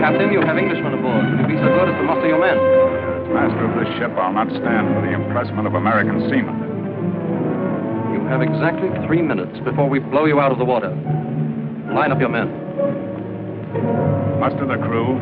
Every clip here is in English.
Captain, you have Englishmen aboard. Would you be so good as to muster your men? As master of this ship, I'll not stand for the impressment of American seamen. You have exactly 3 minutes before we blow you out of the water. Line up your men. Muster the crew.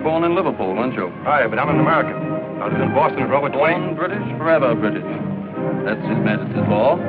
Born in Liverpool, weren't you? Aye, but I'm an American. I was in Boston and Robert Born British, forever British. That's His Majesty's law.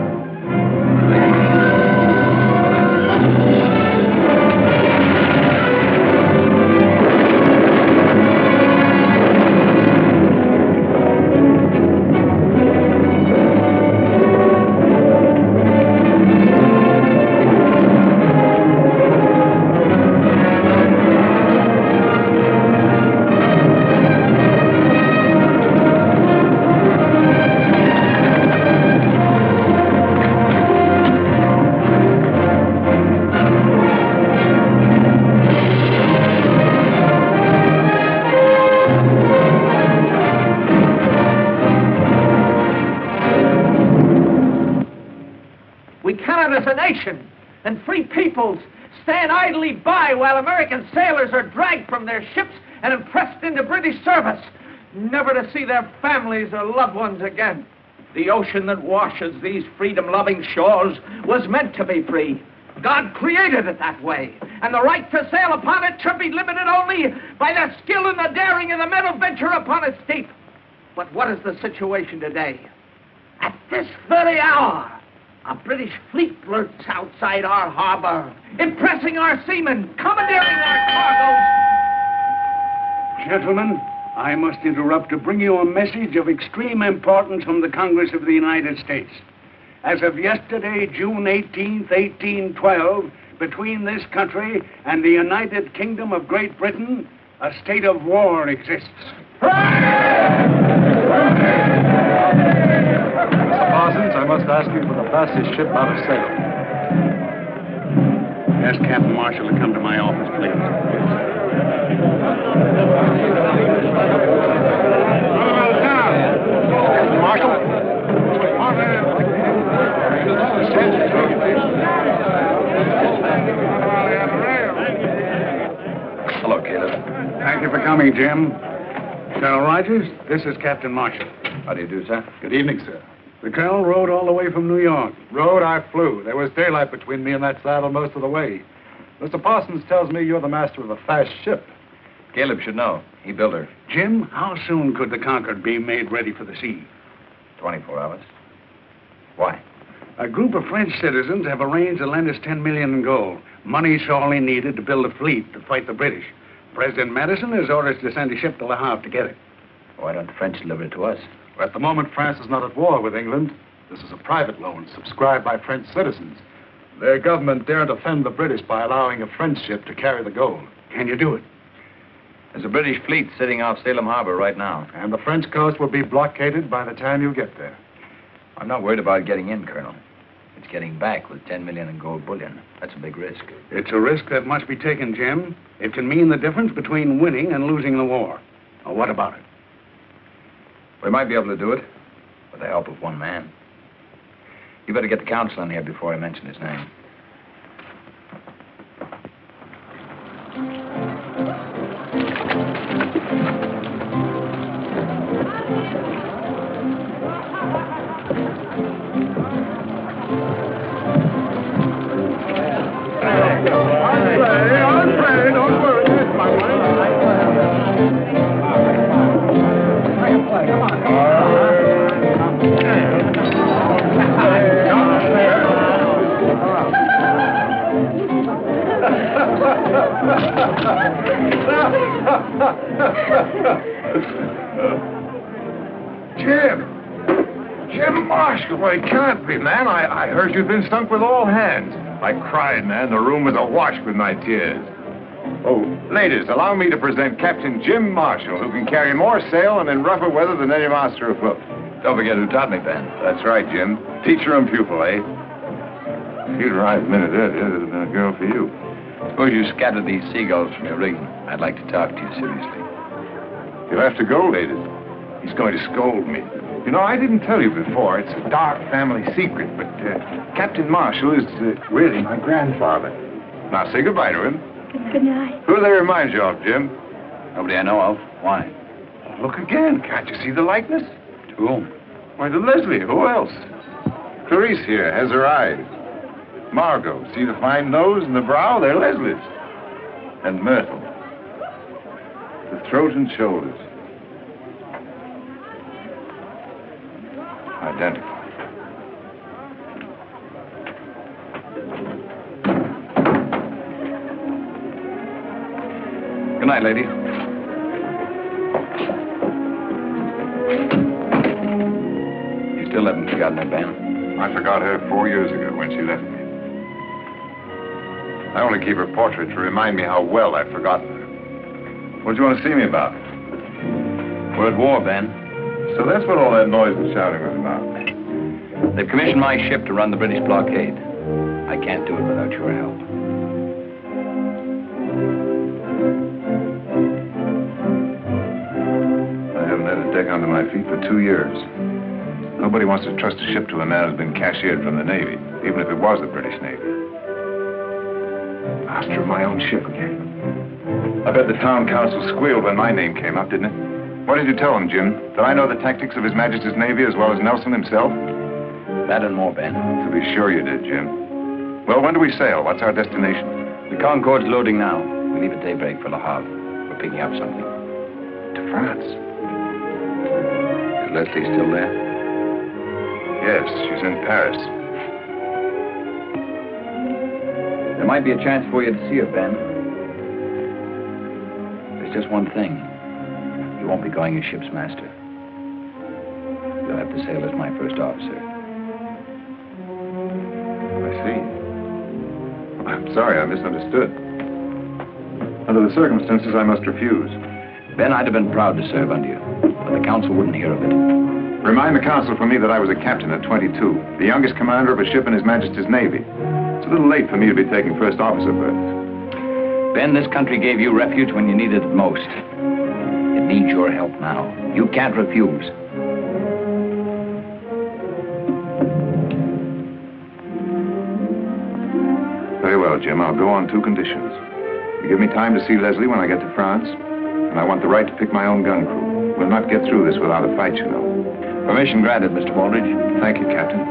And free peoples stand idly by while American sailors are dragged from their ships and impressed into British service, never to see their families or loved ones again. The ocean that washes these freedom-loving shores was meant to be free. God created it that way, and the right to sail upon it should be limited only by the skill and the daring of the men who venture upon its deep. But what is the situation today? At this very hour, a British fleet lurks outside our harbor, impressing our seamen, commandeering our cargoes. Gentlemen, I must interrupt to bring you a message of extreme importance from the Congress of the United States. As of yesterday, June 18th, 1812, between this country and the United Kingdom of Great Britain, a state of war exists. Parsons, I must ask you for the fastest ship out of Salem. Ask Captain Marshall to come to my office, please. Captain Marshall? Hello, Caleb. Thank you for coming, Jim. Colonel Rogers, this is Captain Marshall. How do you do, sir? Good evening, sir. The Colonel rode all the way from New York. Rode, I flew. There was daylight between me and that saddle most of the way. Mr. Parsons tells me you're the master of a fast ship. Caleb should know. He built her. Jim, how soon could the Concord be made ready for the sea? 24 hours. Why? A group of French citizens have arranged to lend us $10 million in gold. Money sorely needed to build a fleet to fight the British. President Madison has orders to send a ship to Le Havre to get it. Why don't the French deliver it to us? At the moment, France is not at war with England. This is a private loan subscribed by French citizens. Their government daren't offend the British by allowing a French ship to carry the gold. Can you do it? There's a British fleet sitting off Salem Harbor right now. And the French coast will be blockaded by the time you get there. I'm not worried about getting in, Colonel. It's getting back with 10 million in gold bullion. That's a big risk. It's a risk that must be taken, Jim. It can mean the difference between winning and losing the war. Now, what about it? We might be able to do it with the help of one man. You better get the counsel in here before I mention his name. Jim Marshall, well, it can't be, man. I heard you'd been sunk with all hands. I cried, man. The room was awash with my tears. Oh, ladies, allow me to present Captain Jim Marshall, who can carry more sail and in rougher weather than any master afloat. Don't forget who taught me, Ben. That's right, Jim. Teacher and pupil, eh? If you'd arrived a minute earlier, there'd have been a girl for you. Suppose you scattered these seagulls from your rigging. I'd like to talk to you seriously. You'll have to go, ladies. He's going to scold me. You know, I didn't tell you before. It's a dark family secret, but Captain Marshall is really my grandfather. Now, say goodbye to him. Good night. Who do they remind you of, Jim? Nobody I know of. Why? Look again. Can't you see the likeness? To whom? Why, to Leslie. Who else? Clarice here has her eyes. Margot, see the fine nose and the brow? They're Leslie's. And Myrtle. The throat and shoulders. Identical. Good night, lady. You still haven't forgotten her, Ben? I forgot her 4 years ago when she left me. I only keep her portrait to remind me how well I've forgotten her. What do you want to see me about? We're at war, Ben. So that's what all that noise and shouting was about. They've commissioned my ship to run the British blockade. I can't do it without your help. I haven't had a deck under my feet for 2 years. Nobody wants to trust a ship to a man who's been cashiered from the Navy, even if it was the British Navy. Master of my own ship again. I bet the town council squealed when my name came up, didn't it? What did you tell them, Jim? That I know the tactics of His Majesty's Navy as well as Nelson himself? That and more, Ben. To be sure you did, Jim. Well, when do we sail? What's our destination? The Concorde's loading now. We leave at daybreak for Le Havre. We're picking up something. To France. Is Leslie still there? Yes, she's in Paris. There might be a chance for you to see her, Ben. There's just one thing. You won't be going as ship's master. You'll have to sail as my first officer. I see. I'm sorry, I misunderstood. Under the circumstances, I must refuse. Ben, I'd have been proud to serve under you, but the council wouldn't hear of it. Remind the council for me that I was a captain at 22, the youngest commander of a ship in His Majesty's Navy. It's a little late for me to be taking first officer berths. Ben, this country gave you refuge when you needed it most. It needs your help now. You can't refuse. Very well, Jim. I'll go on 2 conditions. You give me time to see Leslie when I get to France, and I want the right to pick my own gun crew. We'll not get through this without a fight, you know. Permission granted, Mr. Baldridge. Thank you, Captain.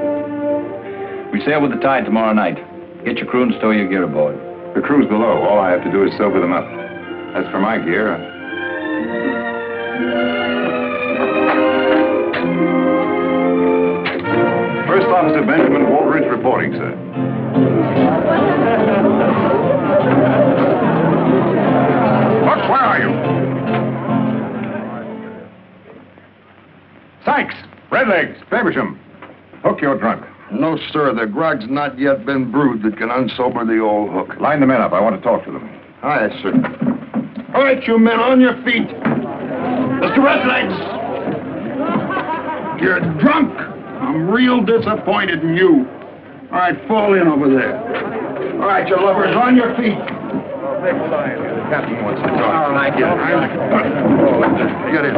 We sail with the tide tomorrow night. Get your crew and stow your gear aboard. The crew's below. All I have to do is sober them up. As for my gear, First Officer Benjamin Baldridge reporting, sir. Buck, where are you? Sykes, Redlegs, Faversham. Hook, you're drunk. No, sir. The grog's not yet been brewed that can unsober the old hook. Line the men up. I want to talk to them. Aye, sir. All right, you men, on your feet. Mr. Redlegs! You're drunk. I'm real disappointed in you. All right, fall in over there. All right, you lovers, on your feet. The captain wants to talk. Thank you. Get in.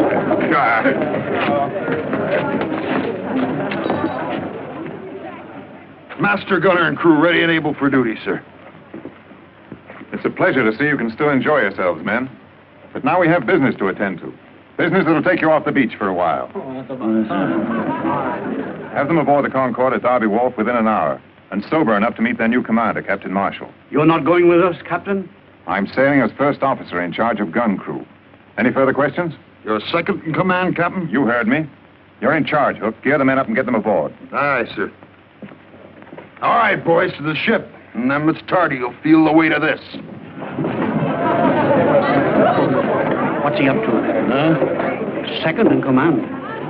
Master gunner and crew ready and able for duty, sir. It's a pleasure to see you can still enjoy yourselves, men. But now we have business to attend to. Business that'll take you off the beach for a while. Have them aboard the Concorde at Derby Wharf within an hour, and sober enough to meet their new commander, Captain Marshall. You're not going with us, Captain? I'm sailing as first officer in charge of gun crew. Any further questions? You're second in command, Captain? You heard me. You're in charge, Hook. Gear the men up and get them aboard. Aye, sir. All right, boys, to the ship. And then it's tardy. You'll feel the weight of this. What's he up to? Huh? Second in command.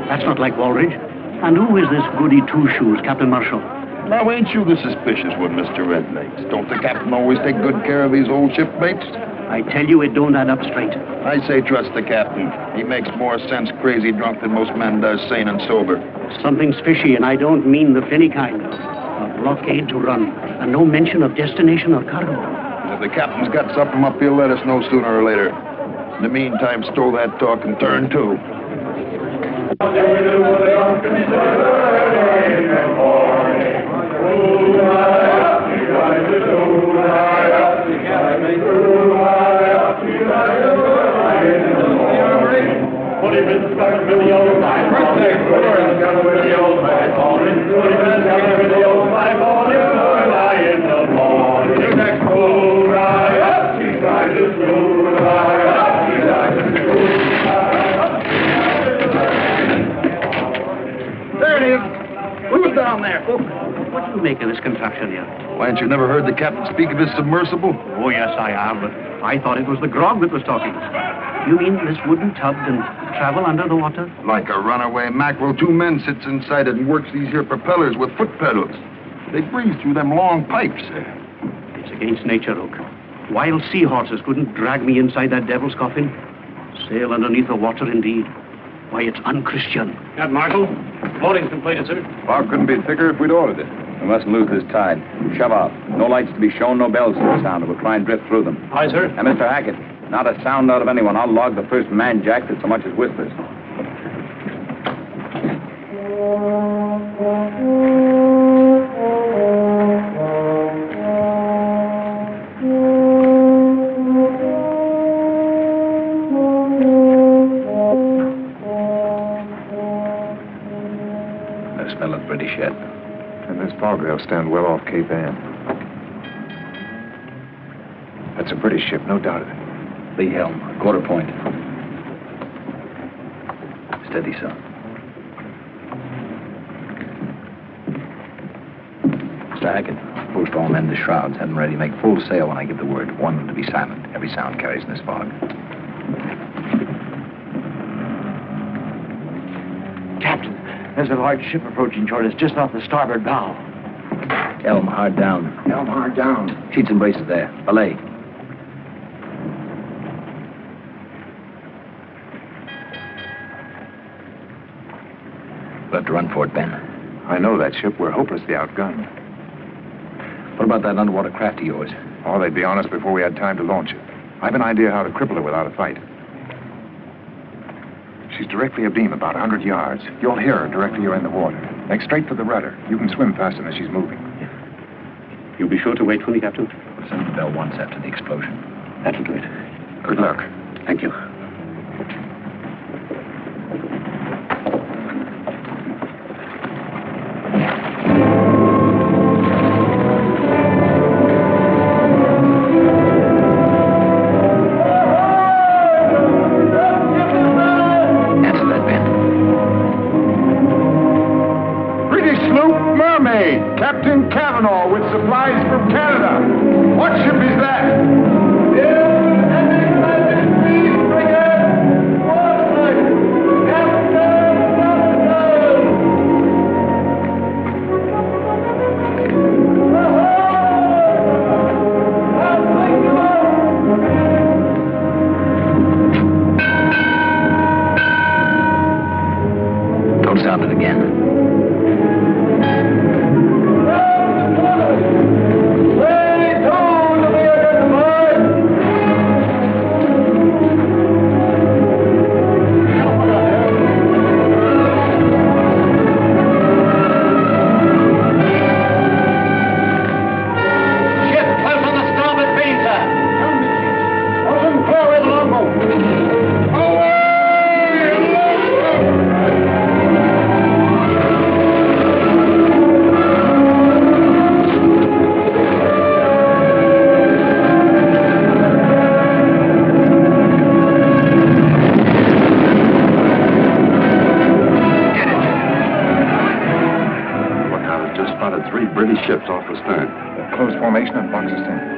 That's not like Baldridge. And who is this goody two-shoes, Captain Marshall? Now, ain't you the suspicious one, Mr. Redlegs? Don't the captain always take good care of his old shipmates? I tell you, it don't add up straight. I say trust the captain. He makes more sense crazy drunk than most men does sane and sober. Something's fishy, and I don't mean the finny kind. Blockade to run, and no mention of destination or cargo. If the captain's got something up, he'll let us know sooner or later. In the meantime, stow that talk and turn to. There it is. Who's down there? What do you make of this contraption here? Why, ain't you never heard the captain speak of his submersible? Oh, yes, I have, but I thought it was the grog that was talking. You mean this wooden tub can travel under the water? Like a runaway mackerel, 2 men sits inside it and works these here propellers with foot pedals. They breathe through them long pipes. It's against nature, Oak. Wild seahorses couldn't drag me inside that devil's coffin. Sail underneath the water, indeed. Why, it's unchristian. Captain Marshal, loading's completed, sir. Fog couldn't be thicker if we'd ordered it. We mustn't lose this tide. Shove off. No lights to be shown, no bells to be sounded. We'll try and drift through them. Aye, sir. And Mr. Hackett, not a sound out of anyone. I'll log the first man jack that so much as whispers. No smell of British yet. In this fog, they'll stand well off Cape Ann. That's a British ship, no doubt of it. Lee helm, quarter point. Steady, son. Mr. Hackett, post all men to shrouds. Have them ready to make full sail when I give the word. Warn them to be silent. Every sound carries in this fog. Captain, there's a large ship approaching toward us just off the starboard bow. Helm hard down. Helm hard down. Sheets and braces there. Belay. We'll have to run for it, Ben. I know that ship. We're hopelessly outgunned. What about that underwater craft of yours? Oh, they'd be on us before we had time to launch it. I've an idea how to cripple her without a fight. She's directly abeam, about 100 yards. You'll hear her directly you're in the water. Make straight for the rudder. You can swim faster than she's moving. You'll be sure to wait for me, Captain? We'll send the bell once after the explosion. That'll do it. Good luck. Thank you. Supplies from Canada. What ship is that? Don't sound it again.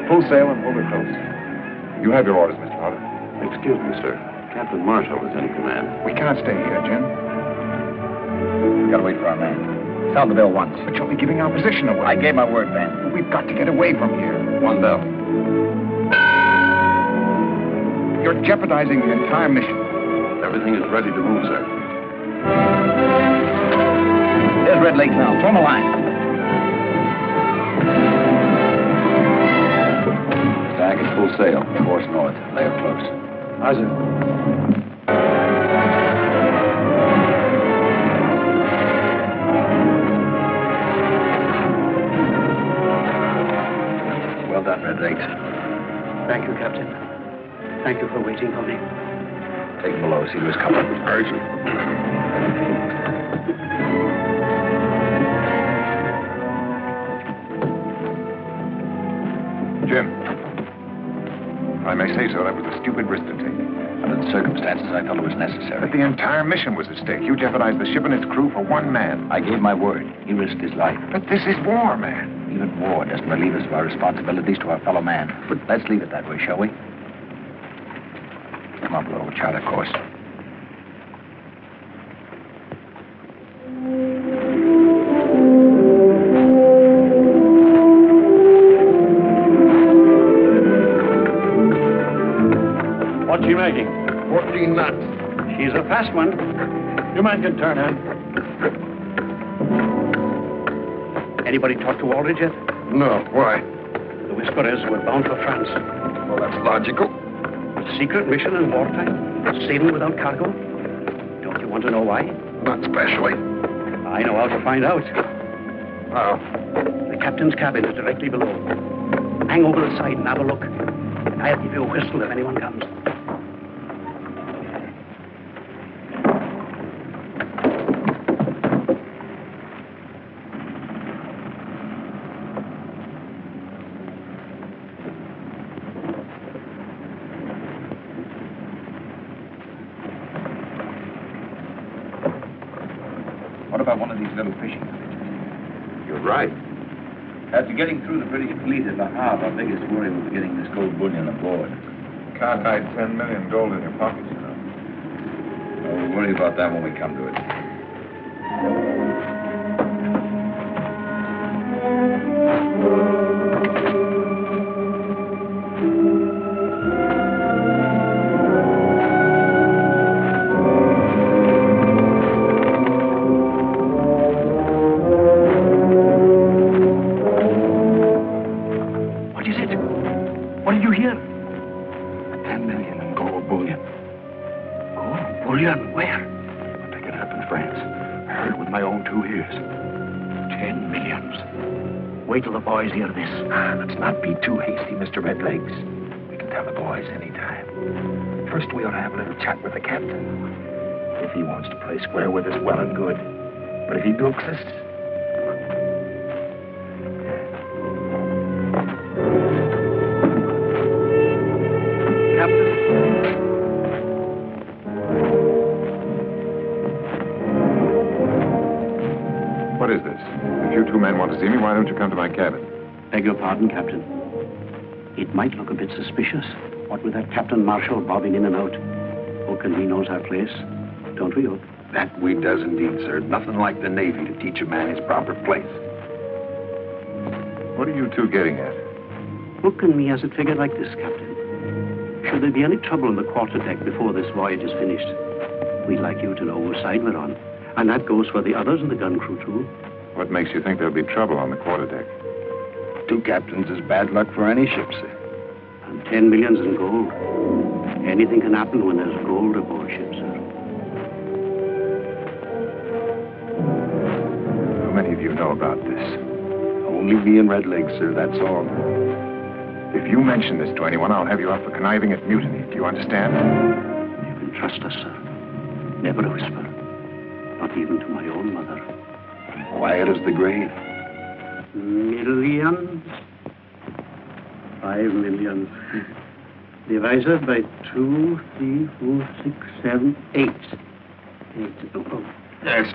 Full sail and hold her close. You have your orders, Mr. Potter. Excuse me, sir. Captain Marshall is in command. We can't stay here, Jim. We gotta wait for our man. Sound the bell once. But you'll be giving our position away. I gave my word, Ben. We've got to get away from here. One bell. You're jeopardizing the entire mission. Everything is ready to move, sir. There's Red Lake now. Form a line. Full sail. Course north. Lay her close. Aye, sir. Well done, Red Legs. Thank you, Captain. Thank you for waiting for me. Take him below. See who's coming. Jim, if I may say so, that was a stupid risk to take. Under the circumstances, I felt it was necessary. But the entire mission was at stake. You jeopardized the ship and its crew for one man. I gave my word. He risked his life. But this is war, man. Even war doesn't relieve us of our responsibilities to our fellow man. But let's leave it that way, shall we? Come on, below. We'll chart our course. What's she making? 14 knots. She's a fast one. Your man can turn in. Anybody talk to Aldridge yet? No, why? The whisper is we're bound for France. Well, that's logical. Secret mission in wartime? Sailing without cargo? Don't you want to know why? Not especially. I know how to find out. How? The captain's cabin is directly below. Hang over the side and have a look. I'll give you a whistle if anyone comes. What about one of these little fishing villages? You're right. After getting through the British fleet at Le Havre, our biggest worry was getting this gold bullion aboard. Can't hide 10 million gold in your pockets, you know. We'll worry about that when we come to it. Wait till the boys hear this. Let's not be too hasty, Mr. Redlegs. We can tell the boys anytime. First, we ought to have a little chat with the captain. If he wants to play square with us, well and good. But if he bilks us... Captain? What is this? If you two men want to see me, why don't you come to my cabin? Beg your pardon, Captain. It might look a bit suspicious. What with that Captain Marshall bobbing in and out. Hook and he knows our place. Don't we, Hook? That we does indeed, sir. Nothing like the Navy to teach a man his proper place. What are you two getting at? Hook and me has it figured like this, Captain. Should there be any trouble on the quarterdeck before this voyage is finished, we'd like you to know whose side we're on. And that goes for the others in the gun crew, too. What makes you think there'll be trouble on the quarterdeck? 2 captains is bad luck for any ship, sir. And 10 millions in gold. Anything can happen when there's gold aboard ship, sir. How many of you know about this? Only me and Redlegs, sir, that's all. If you mention this to anyone, I'll have you up for conniving at mutiny. Do you understand? You can trust us, sir. Never a whisper. Not even to my own mother. Quiet as the grave. Millions. 5 million. Divided by 2, 3, 4, 6, 7, 8. 8. Oh.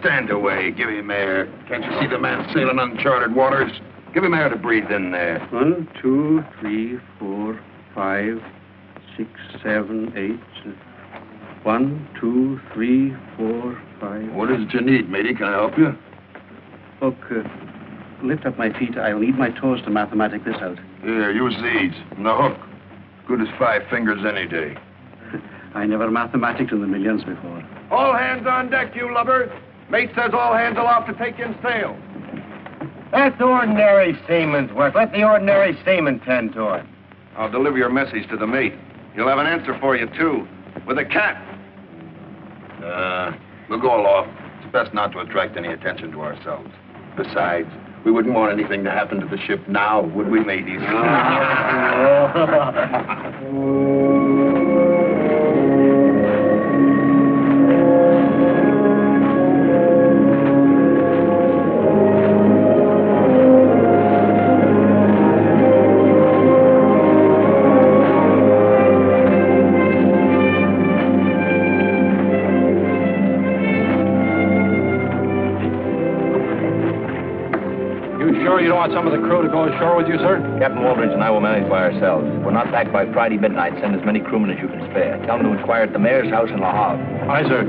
Stand away. Give him air. Can't you see the man sailing uncharted waters? Give him air to breathe in there. 1, 2, 3, 4, 5, 6, 7, 8. 1, 2, 3, 4, 5. What is it you need, matey? Can I help you? Look, lift up my feet. I'll need my toes to mathematic this out. Here, use these. And the hook. Good as 5 fingers any day. I never mathematiced in the millions before. All hands on deck, you lubbers. Mate says all hands aloft to take in sail. That's ordinary seaman's work. Let the ordinary seaman tend to it. I'll deliver your message to the mate. He'll have an answer for you, too. With a cat. We'll go aloft. It's best not to attract any attention to ourselves. Besides, we wouldn't want anything to happen to the ship now, would we, mateys? You don't want some of the crew to go ashore with you, sir? Captain Waldridge and I will manage by ourselves. If we're not back by Friday midnight, send as many crewmen as you can spare. Tell them to inquire at the mayor's house in La Havre. Aye, sir.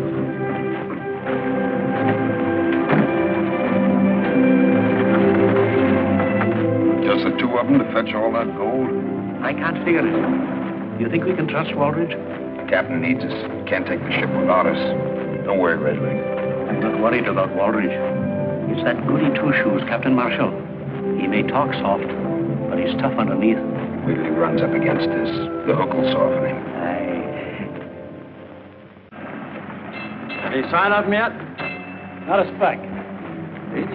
Just the two of them to fetch all that gold? I can't figure it. Do you think we can trust Waldridge? The captain needs us. Can't take the ship without us. Don't worry, Redleg. I'm not worried about Waldridge. It's that goody two-shoes, Captain Marshall. He may talk soft, but he's tough underneath. If he runs up against us, the hook will soften him. Aye. Any sign of him yet? Not a speck.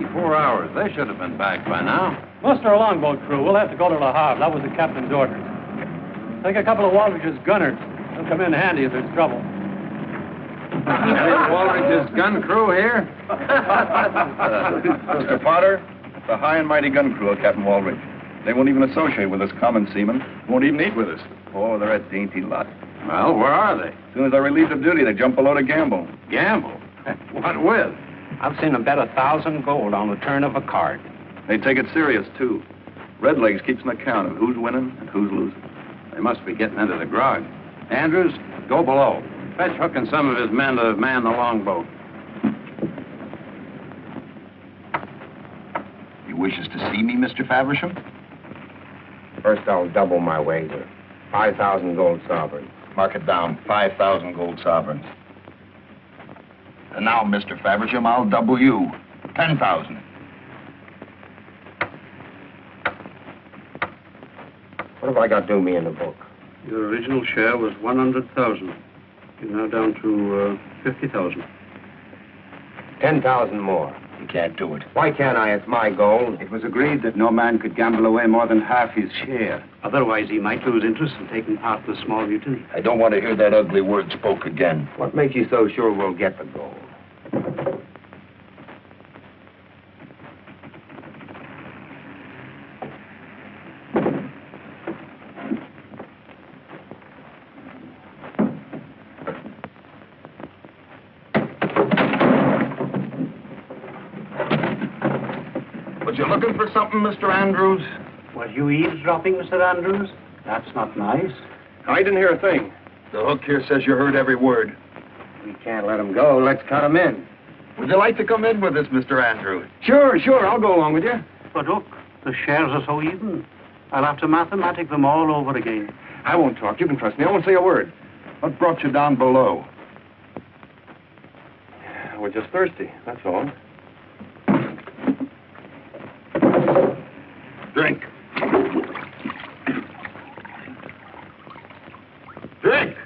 84 hours. They should have been back by now. Muster a longboat crew. We'll have to go to La Havre. That was the captain's order. Take a couple of Waldridge's gunners. They'll come in handy if there's trouble. Waldridge's gun crew here? Mr. Potter, the high and mighty gun crew of Captain Waldridge. They won't even associate with us common seamen. Won't even eat with us. Oh, they're a dainty lot. Well, where are they? As soon as they're relieved of duty, they jump below to gamble. Gamble? What with? I've seen them bet 1,000 gold on the turn of a card. They take it serious, too. Redlegs keeps an account of who's winning and who's losing. They must be getting into the grog. Andrews, go below. Fetch Hook and some of his men to man the longboat. He wishes to see me, Mr. Faversham? First, I'll double my wager. 5,000 gold sovereigns. Mark it down, 5,000 gold sovereigns. And now, Mr. Faversham, I'll double you. 10,000. What have I got due me in the book? Your original share was 100,000. You're now down to 50,000. 10,000 more. You can't do it. Why can't I? It's my gold. It was agreed that no man could gamble away more than half his share. Otherwise, he might lose interest in taking part in the small mutiny. I don't want to hear that ugly word spoke again. What makes you so sure we'll get the gold? Was you looking for something, Mr. Andrews? Was you eavesdropping, Mr. Andrews? That's not nice. I didn't hear a thing. The hook here says you heard every word. We can't let him go. Let's cut him in. Would you like to come in with us, Mr. Andrews? Sure, I'll go along with you. But look, the shares are so even. I'll have to mathematic them all over again. I won't talk. You can trust me. I won't say a word. What brought you down below? We're just thirsty, that's all. Drink. Drink!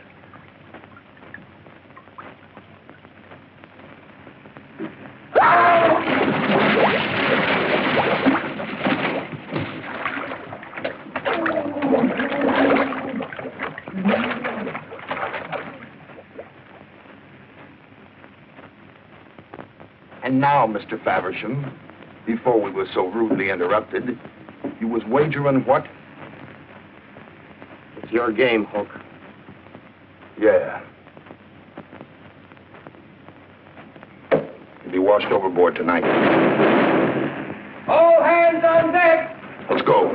And now, Mr. Faversham, before we were so rudely interrupted, you was wagering what? It's your game, Hook. Yeah. You'll be washed overboard tonight. All hands on deck! Let's go.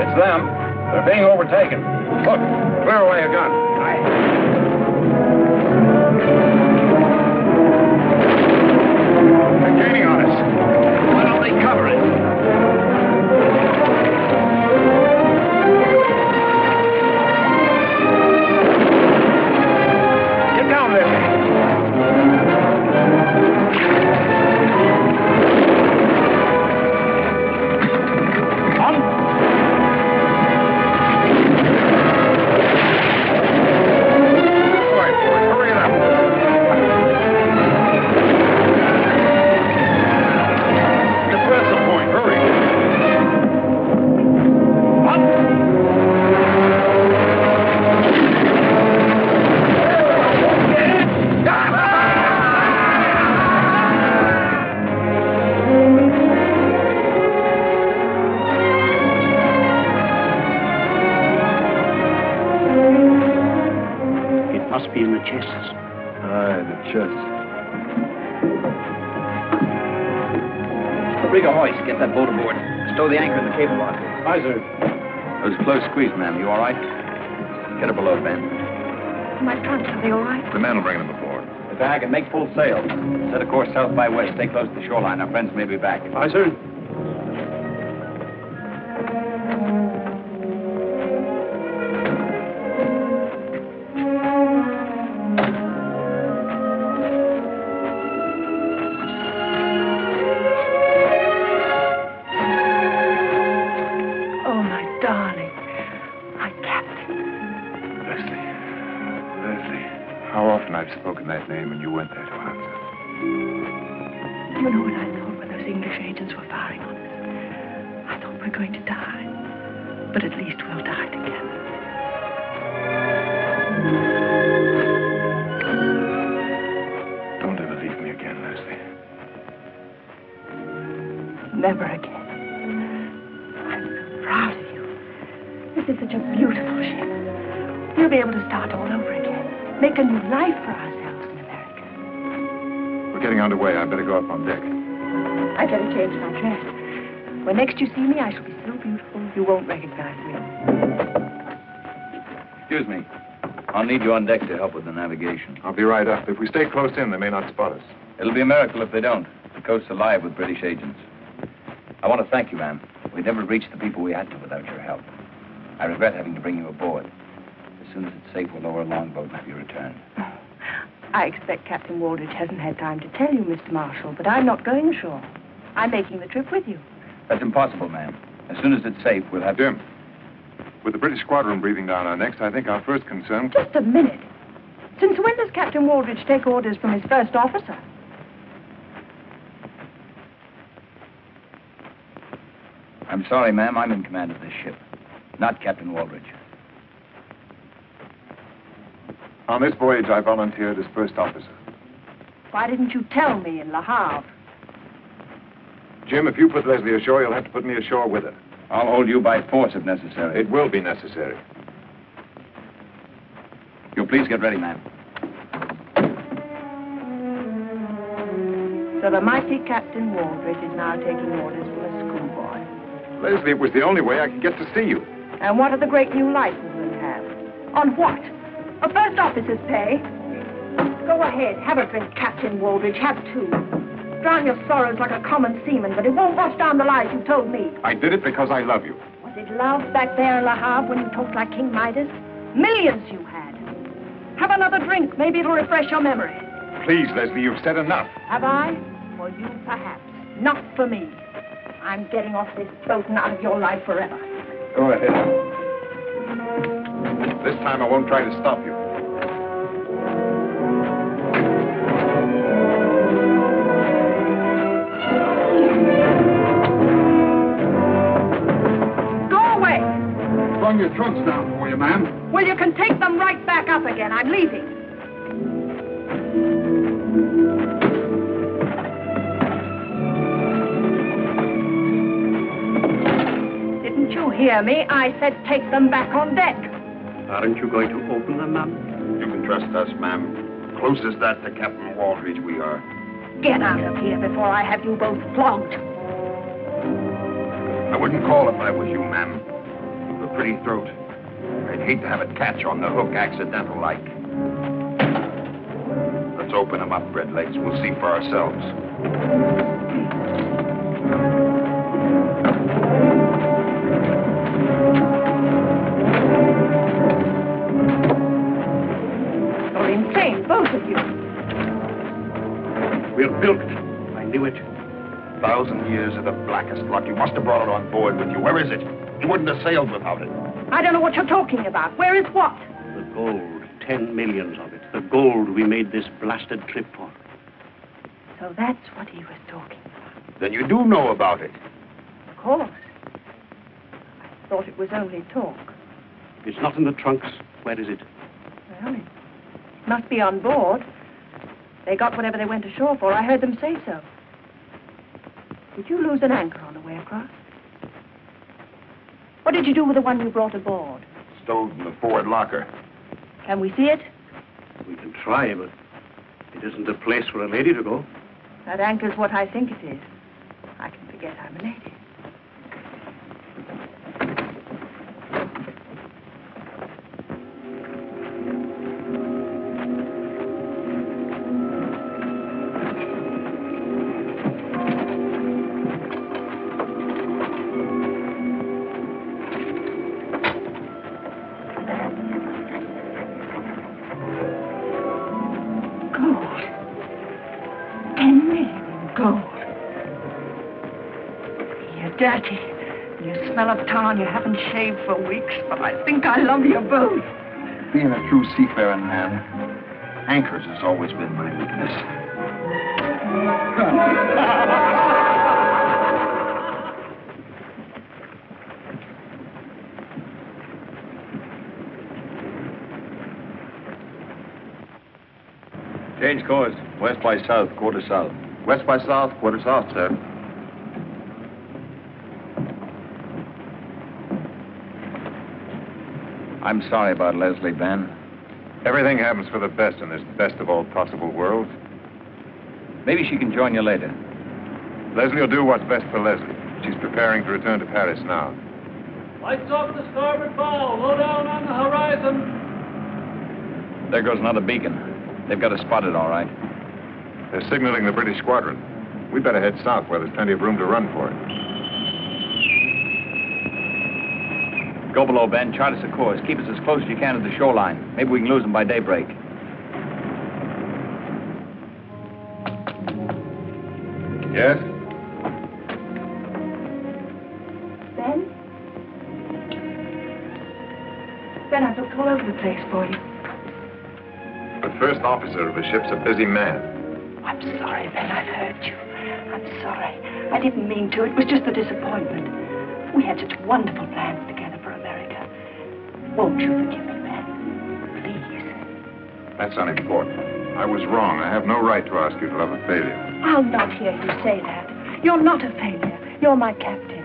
It's them. They're being overtaken. Look, clear away a gun. They're gaining on us. Why don't they cover it? Get down there. chests. Aye, the chests. Rig a hoist. Get that boat aboard. Stow the anchor in the cable lock. Aye, sir. That was a close squeeze, ma'am. You all right? Get her below, Ben. My trunks, are they all right? The men will bring them aboard. The bag and make full sail. Set a course south by west. Stay close to the shoreline. Our friends may be back. Aye, sir. Oh, my darling. My captain. Leslie. How often I've spoken that name and you weren't there to answer. You know what I thought when those English agents were firing on us? I thought we're going to die. But at least we'll die together. Don't ever leave me again, Leslie. Never again. I'm so proud of you. This is such a beautiful ship. We'll be able to start all over again. Make a new life for ourselves in America. We're getting underway. I better go up on deck. I better change my dress. When next you see me, I shall be so beautiful you won't recognize me. Excuse me. I'll need you on deck to help with the navigation. I'll be right up. If we stay close in, they may not spot us. It'll be a miracle if they don't. The coast's alive with British agents. I want to thank you, ma'am. We'd never reached the people we had to without your help. I regret having to bring you aboard. As soon as it's safe, we'll lower a longboat and have you returned. I expect Captain Waldridge hasn't had time to tell you, Mr. Marshall, but I'm not going ashore. I'm making the trip with you. That's impossible, ma'am. As soon as it's safe, we'll have... Jim, with the British squadron breathing down our necks, I think our first concern... Just a minute. Since when does Captain Waldridge take orders from his first officer? I'm sorry, ma'am. I'm in command of this ship, not Captain Waldridge. On this voyage, I volunteered as first officer. Why didn't you tell me in Le Havre? Jim, if you put Leslie ashore, you'll have to put me ashore with her. I'll hold you by force if necessary. It will be necessary. You'll please get ready, ma'am. So the mighty Captain Waldridge is now taking orders from a schoolboy. Leslie, it was the only way I could get to see you. And what do the great new licensemen have? On what? A first officer's pay? Go ahead, have a drink, Captain Waldridge. Have two. Drown your sorrows like a common seaman, but it won't wash down the lies you told me. I did it because I love you. Was it love back there in Le Havre when you talked like King Midas? Millions you had. Have another drink. Maybe it'll refresh your memory. Please, Leslie, you've said enough. Have I? For you, perhaps. Not for me. I'm getting off this boat and out of your life forever. Go ahead. This time I won't try to stop you. Bring your trunks down for you, ma'am. Well, you can take them right back up again. I'm leaving. Didn't you hear me? I said take them back on deck. Aren't you going to open them, ma'am? You can trust us, ma'am. Close as that to Captain Waldridge we are. Get out of here before I have you both flogged. I wouldn't call if I was you, ma'am. A pretty throat. I'd hate to have it catch on the hook accidental like. Let's open them up, Redlegs. We'll see for ourselves. You're insane, both of you. We're bilked. I knew it. 1,000 years of the blackest luck. You must have brought it on board with you. Where is it? You wouldn't have sailed without it. I don't know what you're talking about. Where is what? The gold. 10 millions of it. The gold we made this blasted trip for. So that's what he was talking about. Then you do know about it. Of course. I thought it was only talk. It's not in the trunks. Where is it? Well, it must be on board. They got whatever they went ashore for. I heard them say so. Did you lose an anchor on the way across? What did you do with the one you brought aboard? Stowed in the forward locker. Can we see it? We can try, but it isn't a place for a lady to go. That anchor's what I think it is. I can forget I'm a lady. Dirty. You smell of tar and you haven't shaved for weeks, but I think I love you both. Being a true seafaring man, anchors has always been my weakness. Change course. West by south, quarter south. West by south, quarter south, sir. I'm sorry about Leslie, Ben. Everything happens for the best in this best of all possible worlds. Maybe she can join you later. Leslie will do what's best for Leslie. She's preparing to return to Paris now. Lights off the starboard bow. Low down on the horizon. There goes another beacon. They've got us spotted, all right. They're signaling the British squadron. We'd better head south where there's plenty of room to run for it. Go below, Ben. Chart us a course. Keep us as close as you can to the shoreline. Maybe we can lose them by daybreak. Yes? Ben? Ben, I've looked all over the place for you. The first officer of a ship's a busy man. I'm sorry, Ben. I've hurt you. I'm sorry. I didn't mean to. It was just the disappointment. We had such wonderful plans together for America. Won't you forgive me, Ben? Please. That's unimportant. I was wrong. I have no right to ask you to love a failure. I'll not hear you say that. You're not a failure. You're my captain.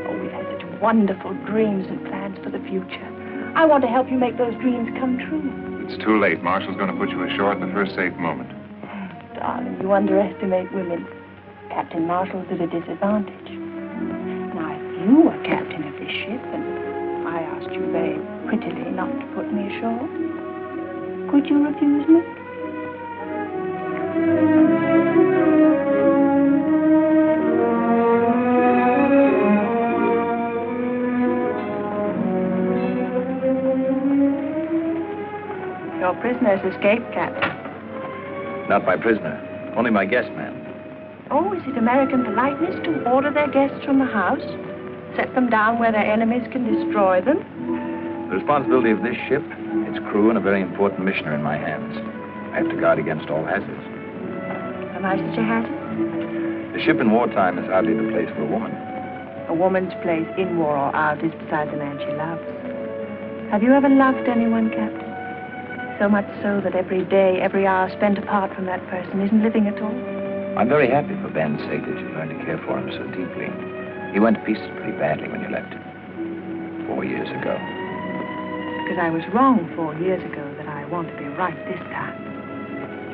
Oh, we've had such wonderful dreams and plans for the future. I want to help you make those dreams come true. It's too late. Marshall's going to put you ashore at the first safe moment. Darling, you underestimate women. Captain Marshall's at a disadvantage. Now, if you were captain of this ship and I asked you very prettily not to put me ashore, could you refuse me? Your prisoner's escaped, Captain. Not my prisoner. Only my guest man. Oh, is it American politeness to order their guests from the house? Set them down where their enemies can destroy them? The responsibility of this ship, its crew, and a very important mission are in my hands. I have to guard against all hazards. Am I such a hazard? The ship in wartime is hardly the place for a woman. A woman's place in war or out is beside the man she loves. Have you ever loved anyone, Captain? So much so that every day, every hour spent apart from that person isn't living at all? I'm very happy for Ben's sake that you learned to care for him so deeply. He went to pieces pretty badly when you left him. 4 years ago. Because I was wrong 4 years ago that I want to be right this time.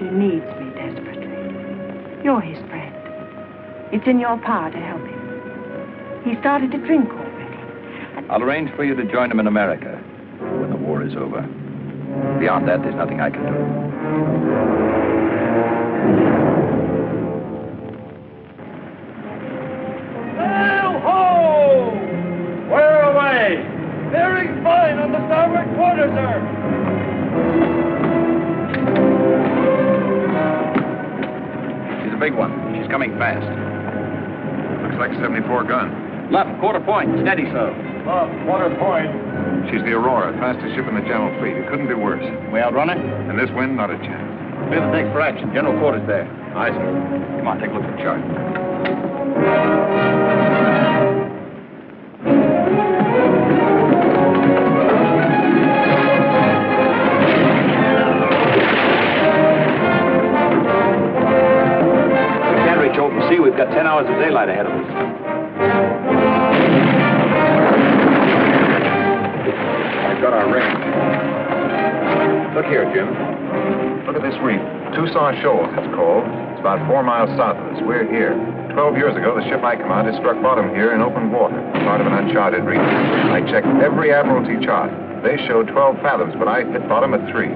He needs me desperately. You're his friend. It's in your power to help him. He started to drink already. I'll arrange for you to join him in America when the war is over. Beyond that, there's nothing I can do. Sail-ho! We're away! Bearing fine on the starboard quarter, sir! She's a big one. She's coming fast. Looks like 74 gun. Left, quarter point. Steady, sir. Quarter point. She's the Aurora, fastest ship in the General Fleet. It couldn't be worse. We outrun it? In this wind, not a chance. Clear the decks for action. General quarters there. Aye, sir. Come on, take a look at the chart. We can't reach open sea. We've got 10 hours of daylight ahead of us. I've got our range. Look here, Jim. Reef. Tucson Shoals, it's called. It's about 4 miles south of us. We're here. 12 years ago, the ship I commanded struck bottom here in open water, part of an uncharted reef. I checked every Admiralty chart. They showed 12 fathoms, but I hit bottom at 3.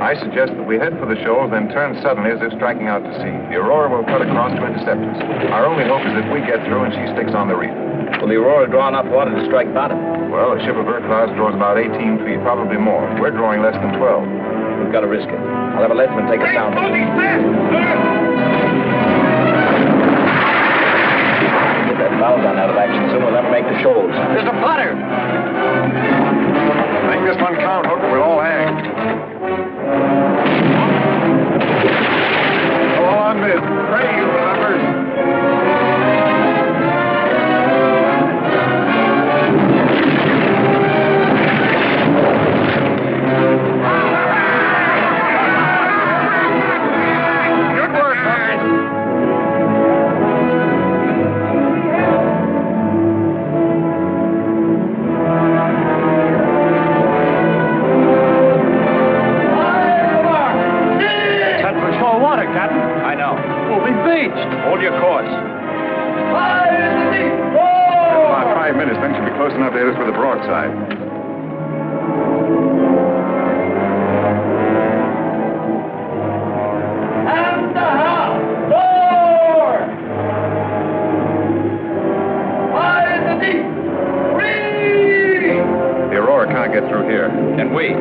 I suggest that we head for the shoals, then turn suddenly as if striking out to sea. The Aurora will cut across to intercept us. Our only hope is that we get through and she sticks on the reef. Will the Aurora draw enough water to strike bottom? Well, a ship of her class draws about 18 feet, probably more. We're drawing less than 12. We've got to risk it. I'll have a leadsman take us down. Get that bow gun out of action soon. We'll never make the shoals. There's a flutter. Make this one count, Hooker. We'll all hang. Go on, miss. Pray you, lovers. Hold your course. About 5 minutes, then she'll be close enough to hit us with a broadside. And the house! Four! High in the deep! 3! The Aurora can't get through here. And we.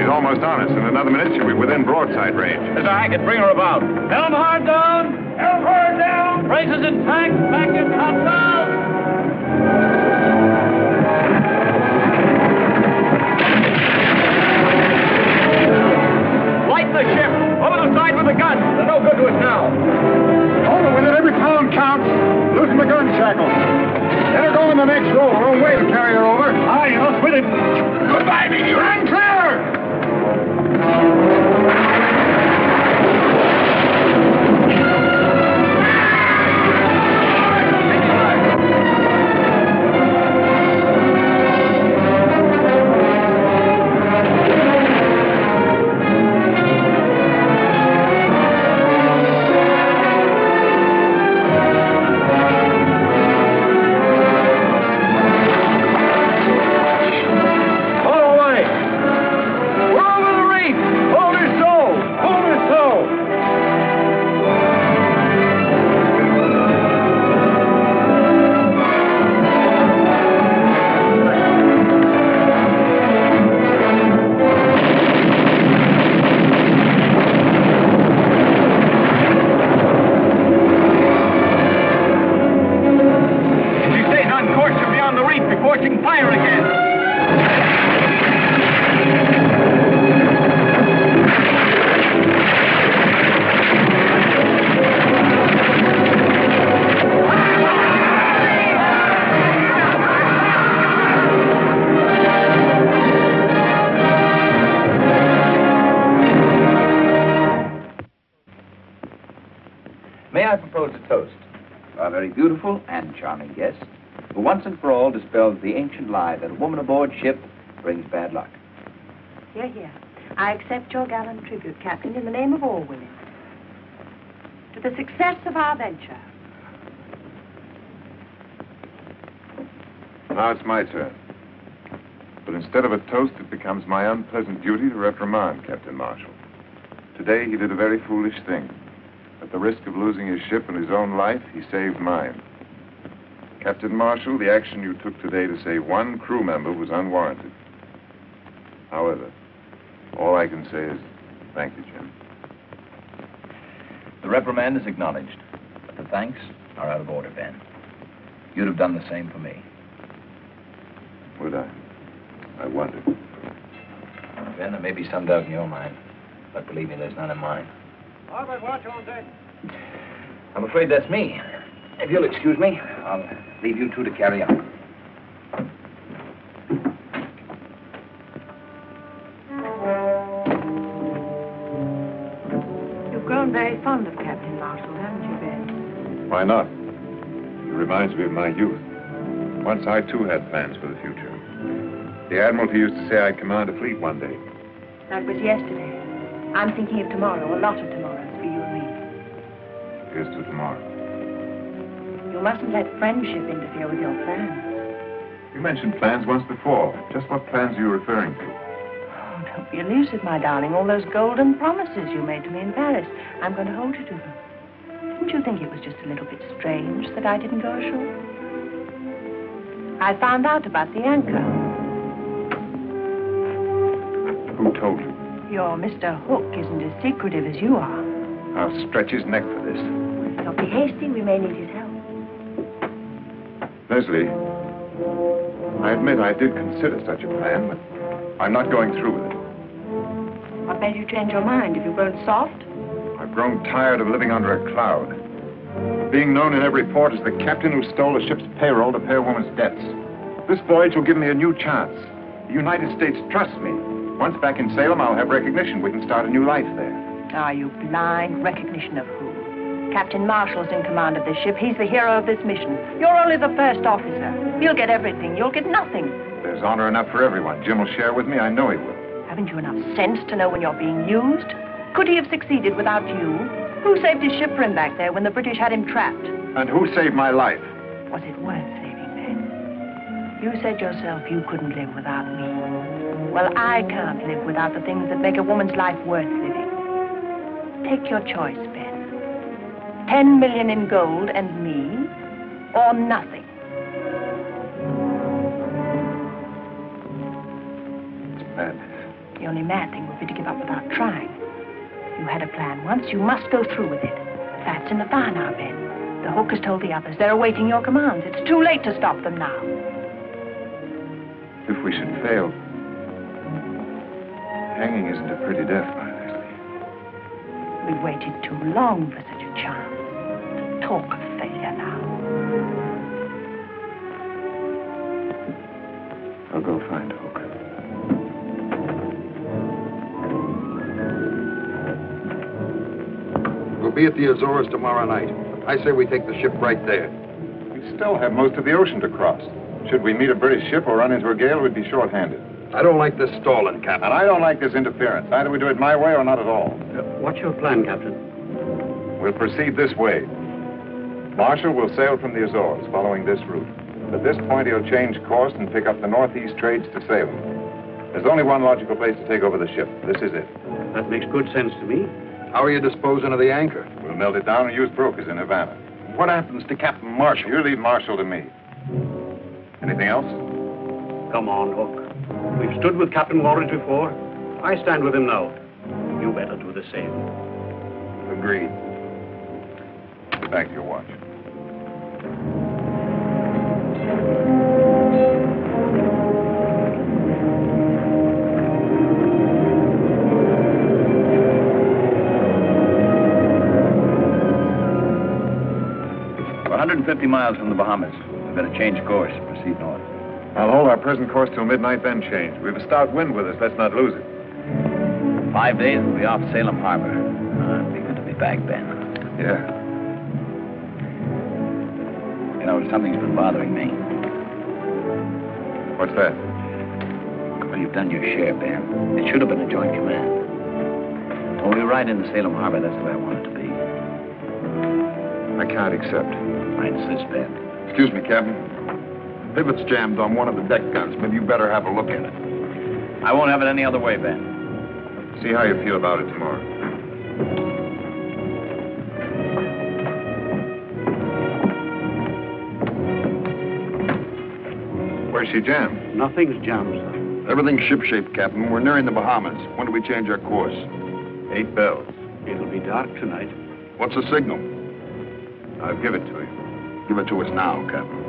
Almost on us. In another minute, she'll be within broadside range. There's a hacket. Bring her about. Helm hard down! Helm hard down! Braces intact! Back your topsails! Light the ship! Over the side with the gun! They're no good to us now. Over with it. Every pound counts. Loosen the gun shackles. Let her go in the next roll. Wrong way to carry her over. Aye, you're not with it. Goodbye, meteor. I'm clear! I propose a toast to our very beautiful and charming guest, who once and for all dispels the ancient lie that a woman aboard ship brings bad luck. Hear, hear. I accept your gallant tribute, Captain, in the name of all women. To the success of our venture. Now it's my turn. But instead of a toast, it becomes my unpleasant duty to reprimand Captain Marshall. Today, he did a very foolish thing. At the risk of losing his ship and his own life, he saved mine. Captain Marshall, the action you took today to save one crew member was unwarranted. However, all I can say is thank you, Jim. The reprimand is acknowledged, but the thanks are out of order, Ben. You'd have done the same for me. Would I? I wondered. Ben, there may be some doubt in your mind, but believe me, there's none in mine. Harvard, watch on deck. I'm afraid that's me. If you'll excuse me, I'll leave you two to carry on. You've grown very very fond of Captain Marshall, haven't you, Ben? Why not? He reminds me of my youth. Once I, too, had plans for the future. The Admiralty used to say I'd command a fleet one day. That was yesterday. I'm thinking of tomorrow, a lot of tomorrows for you and me. Here's to tomorrow. You mustn't let friendship interfere with your plans. You mentioned plans once before. Just what plans are you referring to? Oh, don't be elusive, my darling. All those golden promises you made to me in Paris. I'm going to hold you to them. Didn't you think it was just a little bit strange that I didn't go ashore? I found out about the anchor. Who told you? Your Mr. Hook isn't as secretive as you are. I'll stretch his neck for this. Don't be hasty. We may need his help. Leslie, I admit I did consider such a plan, but I'm not going through with it. What made you change your mind? Have you grown soft? I've grown tired of living under a cloud. Being known in every port as the captain who stole a ship's payroll to pay a woman's debts. This voyage will give me a new chance. The United States trusts me. Once back in Salem, I'll have recognition. We can start a new life there. Are you blind? Recognition of who? Captain Marshall's in command of this ship. He's the hero of this mission. You're only the first officer. He'll get everything. You'll get nothing. There's honor enough for everyone. Jim will share with me. I know he will. Haven't you enough sense to know when you're being used? Could he have succeeded without you? Who saved his ship for him back there when the British had him trapped? And who saved my life? Was it worth saving, Ben? You said yourself you couldn't live without me. Well, I can't live without the things that make a woman's life worth living. Take your choice, Ben. 10 million in gold and me, or nothing. It's bad. The only mad thing would be to give up without trying. You had a plan once, you must go through with it. That's in the fire now, Ben. The Hook has told the others. They're awaiting your commands. It's too late to stop them now. If we should fail, hanging isn't a pretty death, my Leslie. We've waited too long for such a chance. To talk of failure now. I'll go find Hook. We'll be at the Azores tomorrow night. I say we take the ship right there. We still have most of the ocean to cross. Should we meet a British ship or run into a gale, we'd be short-handed. I don't like this stalling, Captain. And I don't like this interference. Either we do it my way or not at all. What's your plan, Captain? We'll proceed this way. Marshall will sail from the Azores, following this route. At this point, he'll change course and pick up the northeast trades to Salem. There's only one logical place to take over the ship. This is it. That makes good sense to me. How are you disposing of the anchor? We'll melt it down and use brokers in Havana. What happens to Captain Marshall? You leave Marshall to me. Anything else? Come on, Hook. We've stood with Captain Walridge before. I stand with him now. You better do the same. Agreed. Back to your watch. We're 150 miles from the Bahamas. We're going to change course and proceed north. I'll hold our present course till midnight, then change. We have a stout wind with us. Let's not lose it. 5 days, we'll be off Salem Harbor. It'll be good to be back, Ben. Yeah. You know, something's been bothering me. What's that? Well, you've done your share, Ben. It should have been a joint command. When we ride into Salem Harbor, that's the way I want it to be. I can't accept. I insist, Ben. Excuse me, Captain. Pivot's jammed on one of the deck guns. Maybe you better have a look at it. I won't have it any other way, Ben. See how you feel about it tomorrow. Where's she jammed? Nothing's jammed, sir. Everything's shipshape, Captain. We're nearing the Bahamas. When do we change our course? 8 bells. It'll be dark tonight. What's the signal? I'll give it to you. Give it to us now, Captain.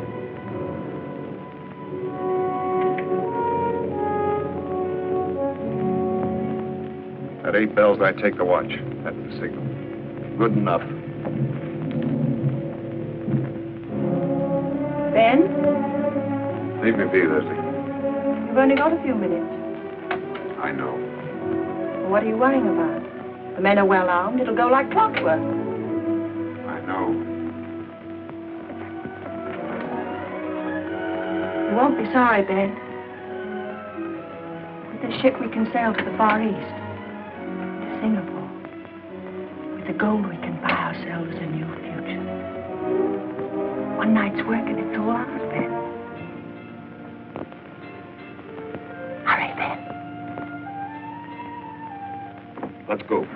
At 8 bells, I take the watch. That's the signal. Good enough. Ben, Leave me be, Leslie. you've only got a few minutes. I know. What are you worrying about? The men are well armed. It'll go like clockwork. I know. You won't be sorry, Ben. With this ship, we can sail to the Far East, to Singapore. With the gold, we can buy ourselves a new future. One night's work, and it's all ours, Ben. Hurry, Ben. Let's go.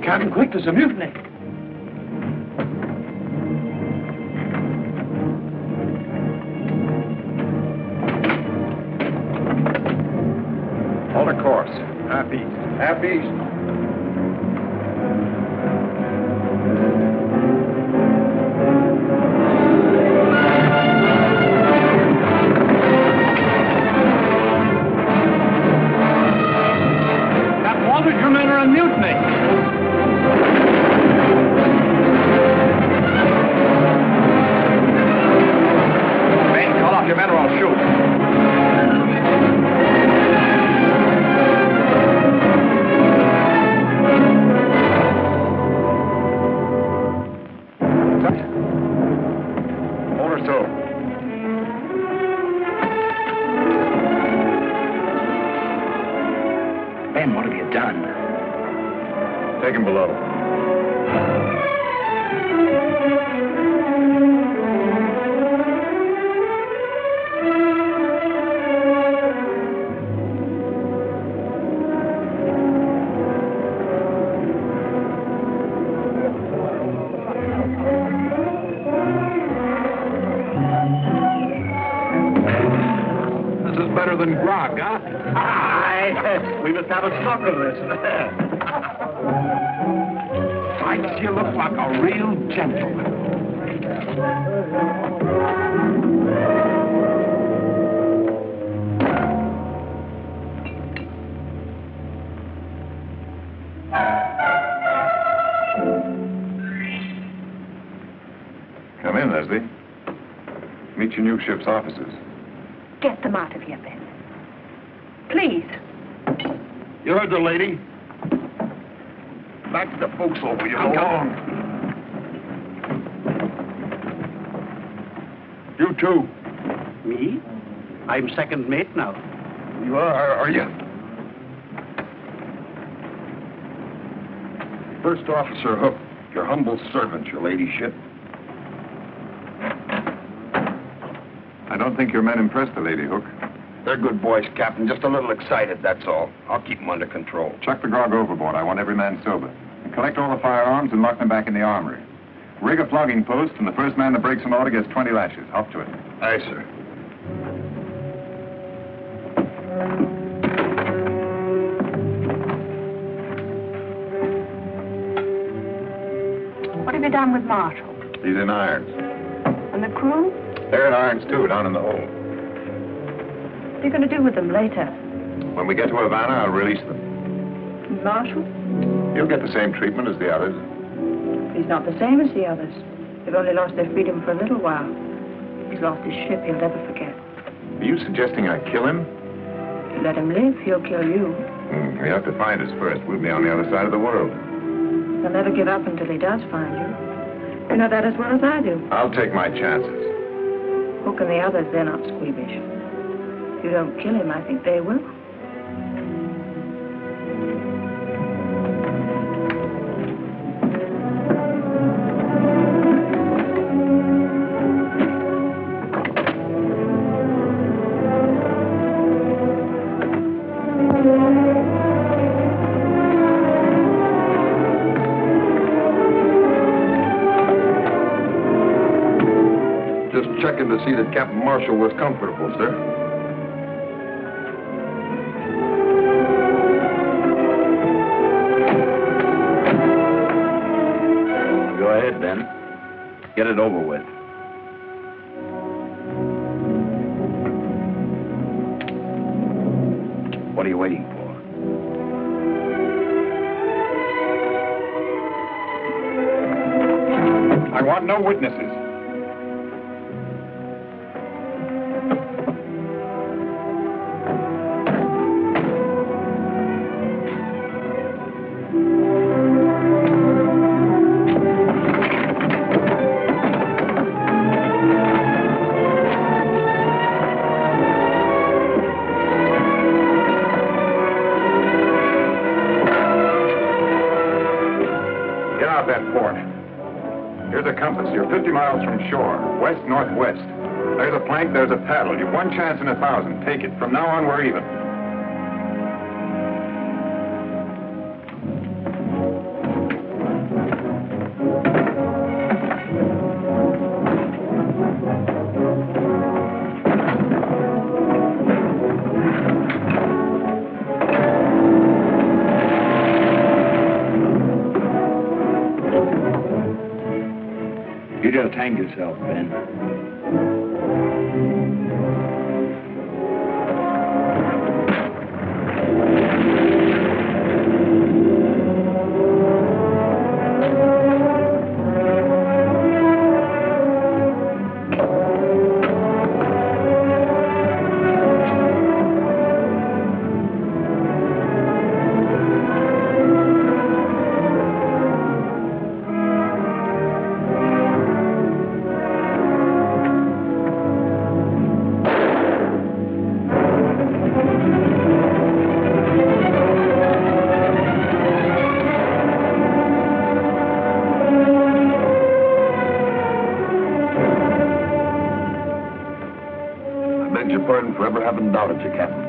Captain, quick, there's a mutiny. Hold a course. Half east. Half east. Captain Walters, your men are in mutiny. Your men or I'll shoot. Hold her so. Ben, what have you done? Take him below. Than grog, huh? Aye, we must have a stock of this. Sykes, you look like a real gentleman. Come in, Leslie. Meet your new ship's officers. Get them out of here, Ben. Please. You heard the lady? Back to the forecastle where you belong. You too. Me? I'm second mate now. You are you? First Officer Hook, your humble servant, your ladyship. I don't think your men impressed the lady, Hook. They're good boys, Captain. Just a little excited, that's all. I'll keep them under control. Chuck the grog overboard. I want every man sober. And collect all the firearms and lock them back in the armory. Rig a flogging post, and the first man that breaks an order gets 20 lashes. Hop to it. Aye, sir. What have you done with Marshall? He's in irons. And the crew? They're in irons, too, down in the hold. What are you going to do with them later? When we get to Havana, I'll release them. Marshall? He'll get the same treatment as the others. He's not the same as the others. They've only lost their freedom for a little while. He's lost his ship he'll never forget. Are you suggesting I kill him? If you let him live, he'll kill you. We have to find us first. We'll be on the other side of the world. He'll never give up until he does find you. You know that as well as I do. I'll take my chances. Hook and the others, they're not squeamish. If you don't kill him, I think they will. checking to see that Captain Marshall was comfortable, sir. Go ahead, then. Get it over with. What are you waiting for? I want no witnesses. Get out that port. Here's a compass. You're 50 miles from shore, west-northwest. There's a plank, there's a paddle. You've one chance in 1,000. Take it. From now on, we're even. You just hang yourself, Ben. Pardon for ever having doubted you, Captain.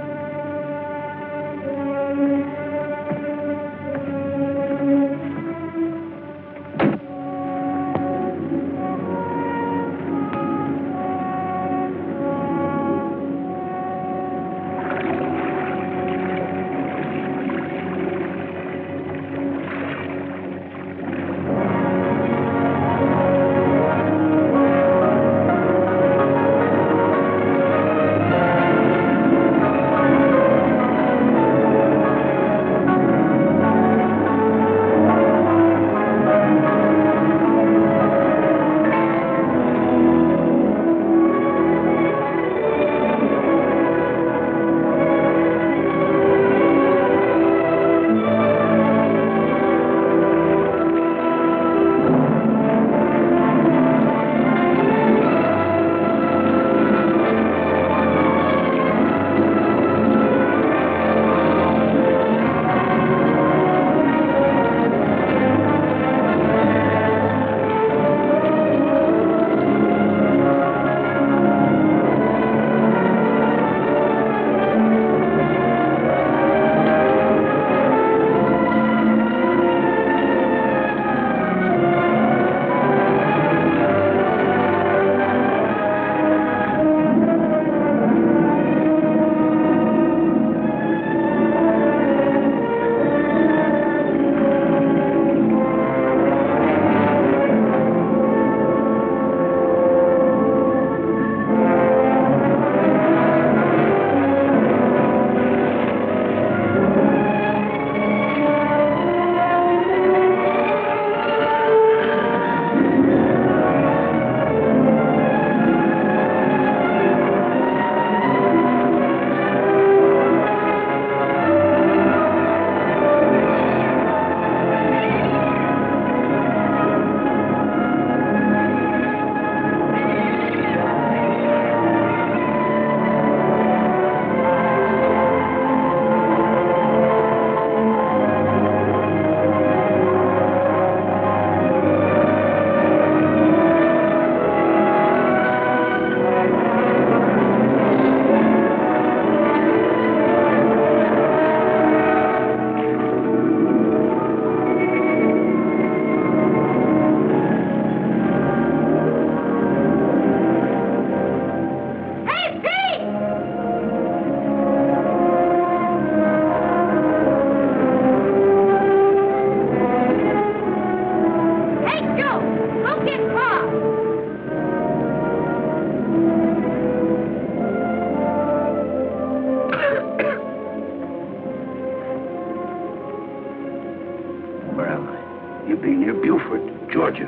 You've been near Beaufort, Georgia.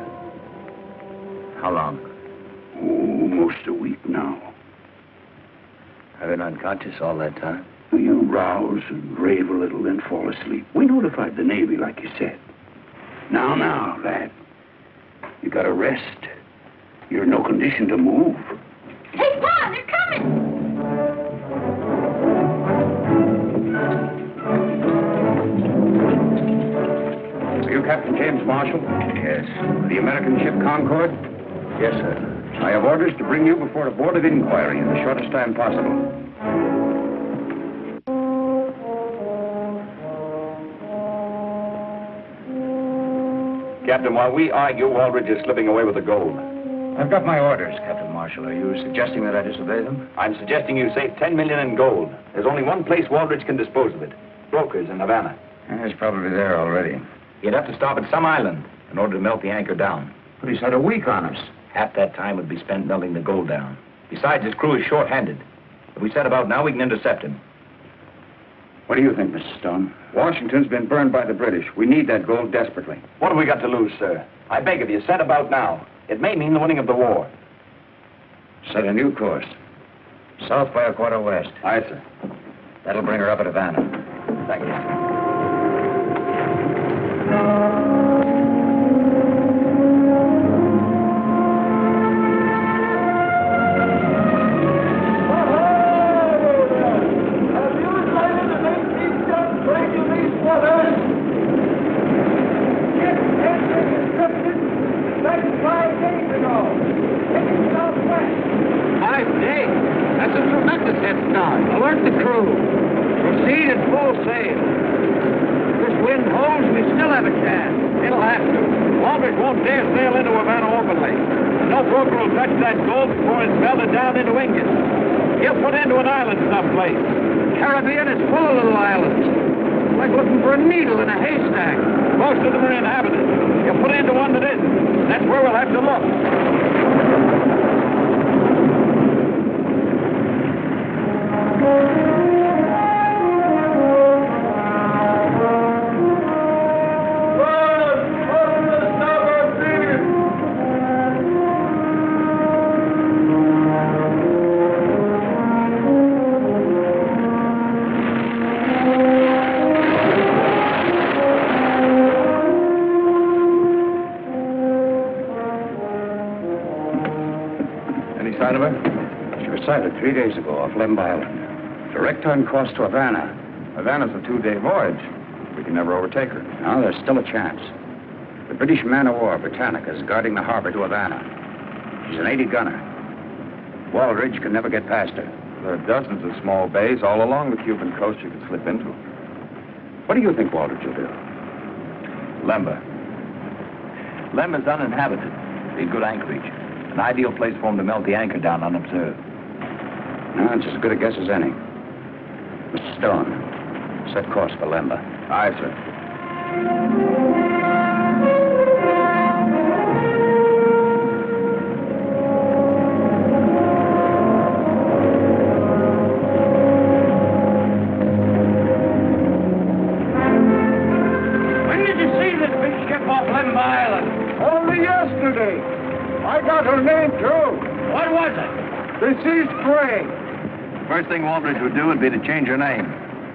How long? Almost a week now. I've been unconscious all that time. You rouse and rave a little, then fall asleep. We notified the Navy, like you said. Now, lad. You gotta rest. You're in no condition to move. Hey, Pa, they're coming! Are you Captain James Marshall? Yes. The American ship Concord? Yes, sir. I have orders to bring you before a board of inquiry in the shortest time possible. Captain, while we argue, Waldridge is slipping away with the gold. I've got my orders, Captain Marshall. Are you suggesting that I disobey them? I'm suggesting you save $10 million in gold. There's only one place Waldridge can dispose of it. Brokers in Havana. He's probably there already. He'd have to stop at some island in order to melt the anchor down. But he's had a week on us. Half that time would be spent melting the gold down. Besides, his crew is short-handed. If we set about now, we can intercept him. What do you think, Mr. Stone? Washington's been burned by the British. We need that gold desperately. What have we got to lose, sir? I beg of you, set about now. It may mean the winning of the war. Set a new course. South by a quarter west. Aye, sir. That'll bring her up at Havana. Thank you. Alert the crew. Proceed at full sail. If this wind holds, we still have a chance. It'll have to. Waldridge won't dare sail into Havana openly. No broker will touch that gold before it's melted down into ingots. He'll put into an island someplace. The Caribbean is full of little islands. It's like looking for a needle in a haystack. Most of them are inhabited. He'll put into one that isn't. That's where we'll have to look. Any sign of her? She was sighted 3 days ago off Lemb Island. Direct on course to Havana. Havana's a 2-day voyage. We can never overtake her. Now, there's still a chance. The British man-of-war, Patric, is guarding the harbor to Havana. She's an 80-gunner. Waldridge could never get past her. There are dozens of small bays all along the Cuban coast you could slip into. What do you think Waldridge will do? Lemba. Lemba's uninhabited. Be a good anchorage. An ideal place for him to melt the anchor down unobserved. No, it's as good a guess as any. Mr. Stone, set course for Lemba. Aye, sir. When did you see this big ship off Lemba Island? Only yesterday. I got her name, too. What was it? The Sea's Prey. First thing Waldridge would do would be to change her name.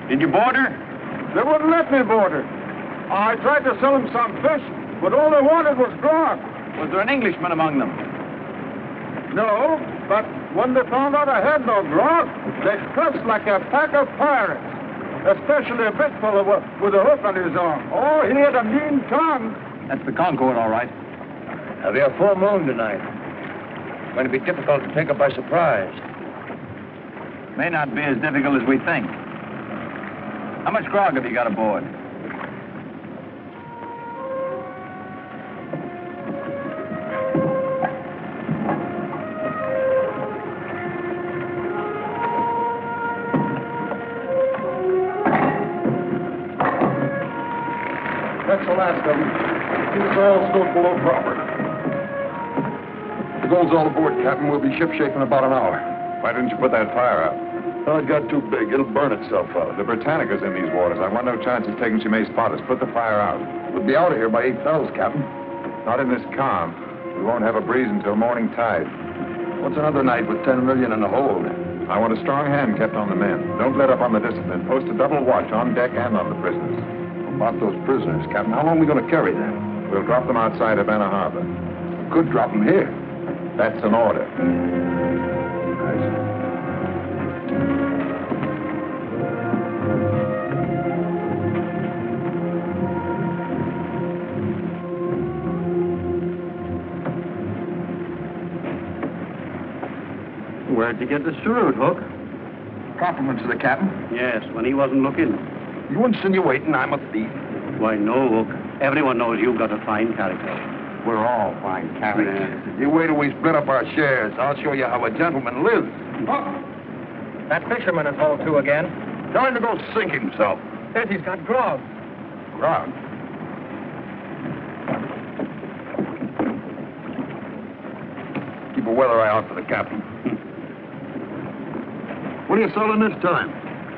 Did you board her? They wouldn't let me board her. I tried to sell them some fish, but all they wanted was grog. Was there an Englishman among them? No, but when they found out I had no grog, they cussed like a pack of pirates. Especially a big fellow with a hook on his arm. Oh, he had a mean tongue. That's the Concord, all right. There'll be a full moon tonight. It's going to be difficult to take her by surprise. May not be as difficult as we think. How much grog have you got aboard? That's the last of them. These are all still below proper. The gold's all aboard, Captain. We'll be shipshape in about an hour. Why didn't you put that fire out? Oh, it got too big. It'll burn itself out. The Britannica's in these waters. I want no chance of taking she may spot us. Put the fire out. We'll be out of here by 8 bells, Captain. Not in this calm. We won't have a breeze until morning tide. What's another night with 10 million in the hold? I want a strong hand kept on the men. Don't let up on the discipline. Post a double watch on deck and on the prisoners. About those prisoners, Captain. How long are we going to carry them? We'll drop them outside Havana Harbor. We could drop them here. That's an order. Where'd you get the cheroot, Hook? Compliments to the captain. Yes, when he wasn't looking. You insinuating I'm a thief? Why, no, Hook. Everyone knows you've got a fine character. We're all fine characters. You wait till we split up our shares. I'll show you how a gentleman lives. That fisherman is hauled to again. Tell him to go sink himself. Says he's got grog. Grog. Keep a weather eye out for the captain. What are you selling this time?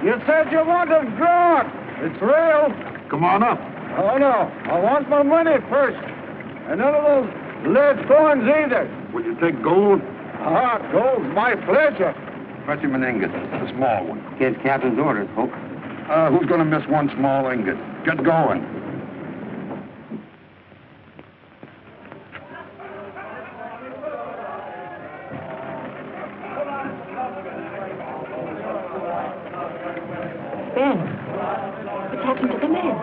You said you wanted grog. It's real. Come on up. Oh, no. I want my money first. And none of those lead coins either. Will you take gold? Ah, gold's my pleasure. Fetch him an ingot, a small one. Get Captain's orders, Hook. Who's going to miss one small ingot? Get going. Ben, what's happened to the men?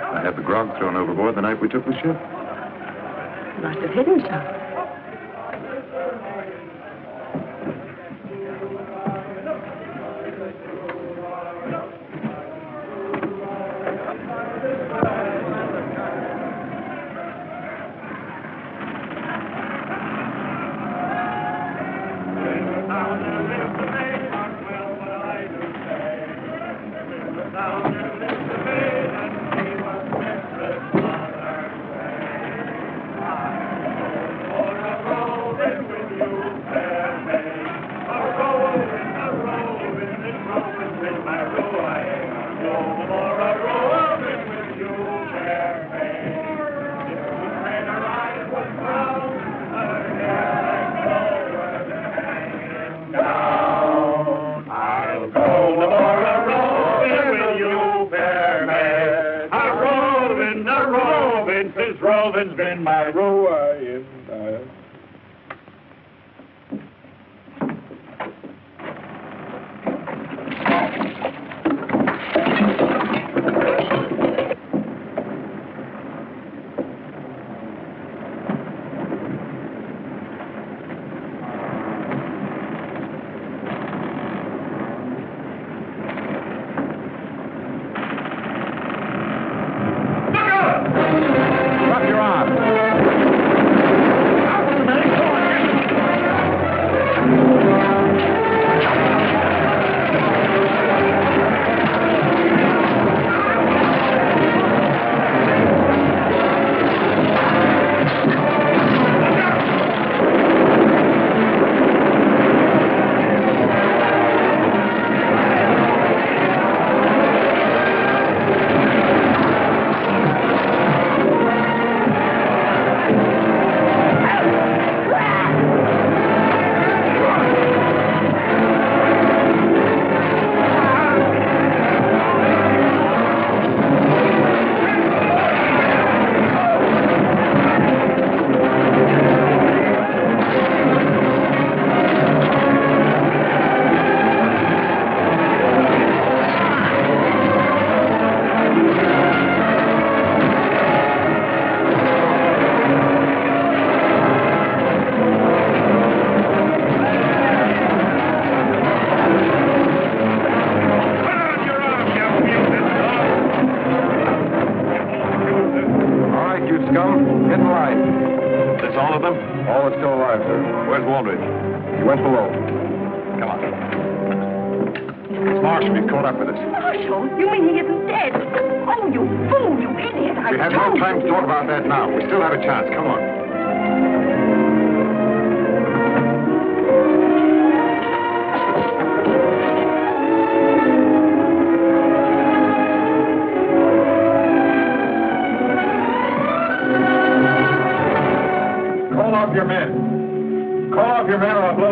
I had the grog thrown overboard the night we took the ship. He must have hidden some.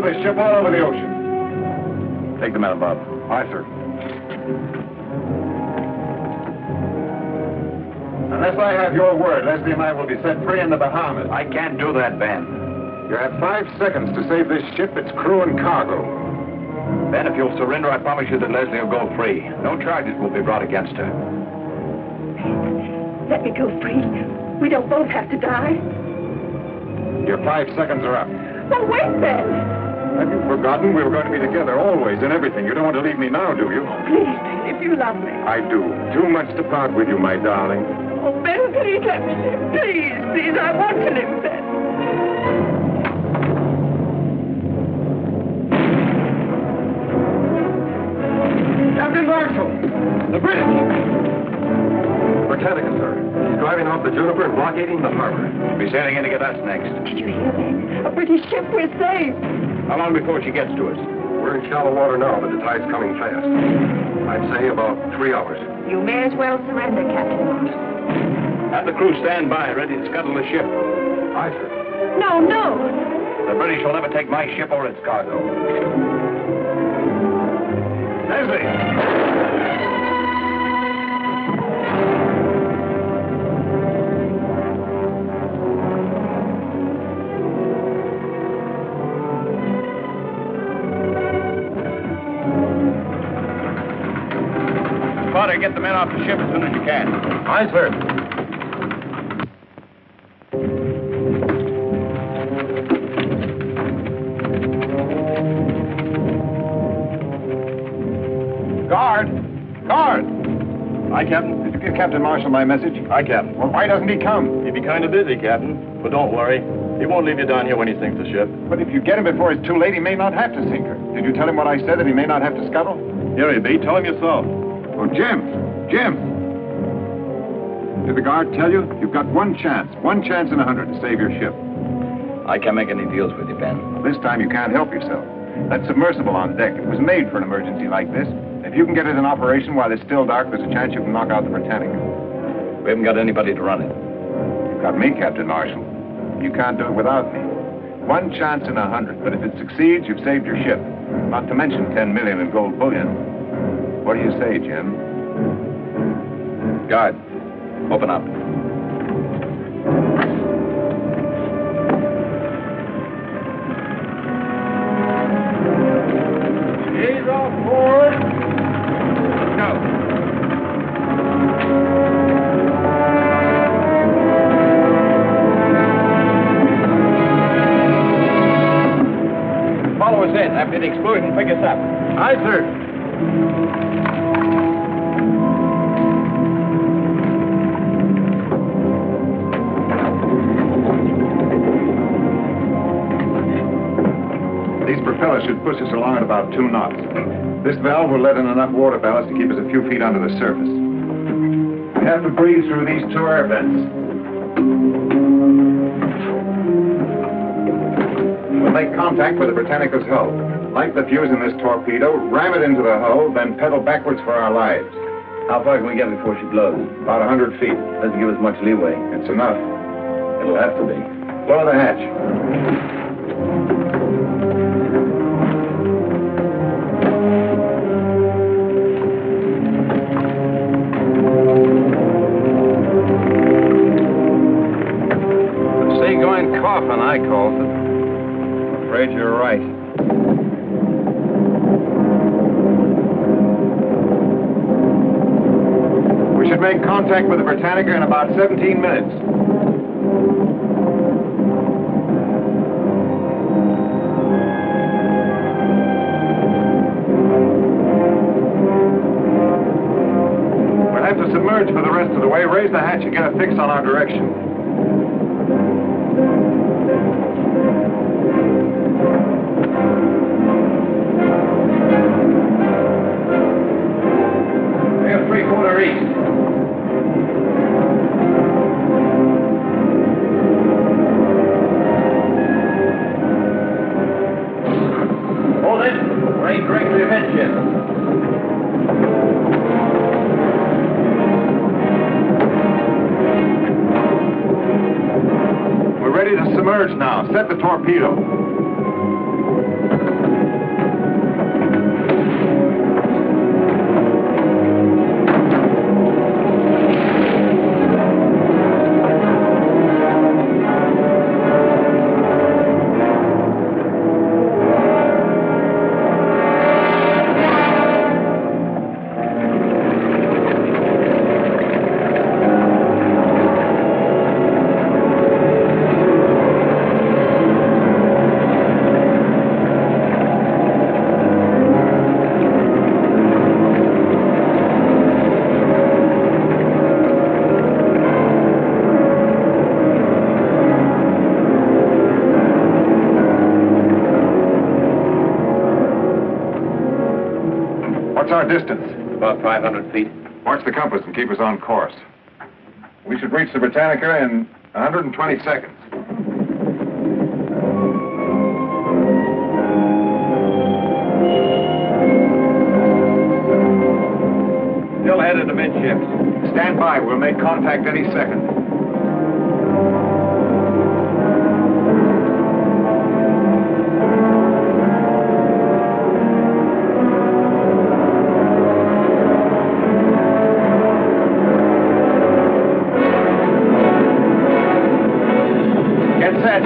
this ship all over the ocean. Take the men above. Aye, sir. Unless I have your word, Leslie and I will be set free in the Bahamas. I can't do that, Ben. You have 5 seconds to save this ship, its crew and cargo. Ben, if you'll surrender, I promise you that Leslie will go free. No charges will be brought against her. Let me go free. We don't both have to die. Your 5 seconds are up. Well, wait, Ben. Have you forgotten we were going to be together always in everything? You don't want to leave me now, do you? Please, Ben, if you love me. I do. Too much to part with you, my darling. Oh, Ben, please let me live. Please, please, I want to live, Ben. Captain Marshall! The British! Britannica, sir. He's driving off the Juniper and blockading the harbor. Be sailing in to get us next. Did you hear, Ben? A British ship, we're saved. How long before she gets to us? We're in shallow water now, but the tide's coming fast. I'd say about 3 hours. You may as well surrender, Captain Marshall. Have the crew stand by, ready to scuttle the ship. Aye, sir. No, no. The British will never take my ship or its cargo. Leslie! Potter, get the men off the ship as soon as you can. Aye, sir. Guard! Guard! Aye, Captain. Did you give Captain Marshall my message? Aye, Captain. Well, why doesn't he come? He'd be kind of busy, Captain. But don't worry. He won't leave you down here when he sinks the ship. But if you get him before it's too late, he may not have to sink her. Did you tell him what I said, that he may not have to scuttle? Here he be. Tell him yourself. Oh, Jim! Jim! Did the guard tell you? You've got one chance in 100 to save your ship. I can't make any deals with you, Ben. This time you can't help yourself. That submersible on deck, it was made for an emergency like this. If you can get it in operation while it's still dark, there's a chance you can knock out the Britannica. We haven't got anybody to run it. You've got me, Captain Marshall. You can't do it without me. One chance in 100, but if it succeeds, you've saved your ship. Not to mention 10 million in gold bullion. What do you say, Jim? Guard, open up. He's off board. Go. Follow us in. After the explosion, pick us up. Aye, sir. These propellers should push us along at about 2 knots. This valve will let in enough water ballast to keep us a few feet under the surface. We have to breathe through these 2 air vents. We'll make contact with the Britannica's hull. Light the fuse in this torpedo, ram it into the hull, then pedal backwards for our lives. How far can we get before she blows? About 100 feet. Doesn't give us much leeway. It's enough. It'll have to be. Lower the hatch. Seagoing coffin, I calls it. I'm afraid you're right. We should make contact with the Britannica in about 17 minutes. We'll have to submerge for the rest of the way. Raise the hatch and get a fix on our direction. We're 3/4 east. Hold it. We're aimed directly amidships. We're ready to submerge now. Set the torpedo. our distance? About 500 feet. Watch the compass and keep us on course. We should reach the Britannica in 120 seconds. Still headed amidships. Stand by. We'll make contact any second. Get set.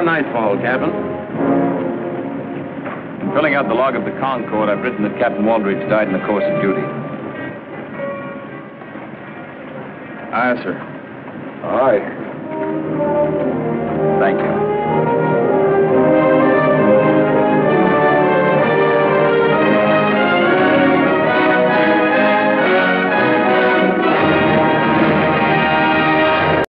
Nightfall, Captain. Filling out the log of the Concord, I've written that Captain Waldridge died in the course of duty. Aye, sir. Aye. Thank you.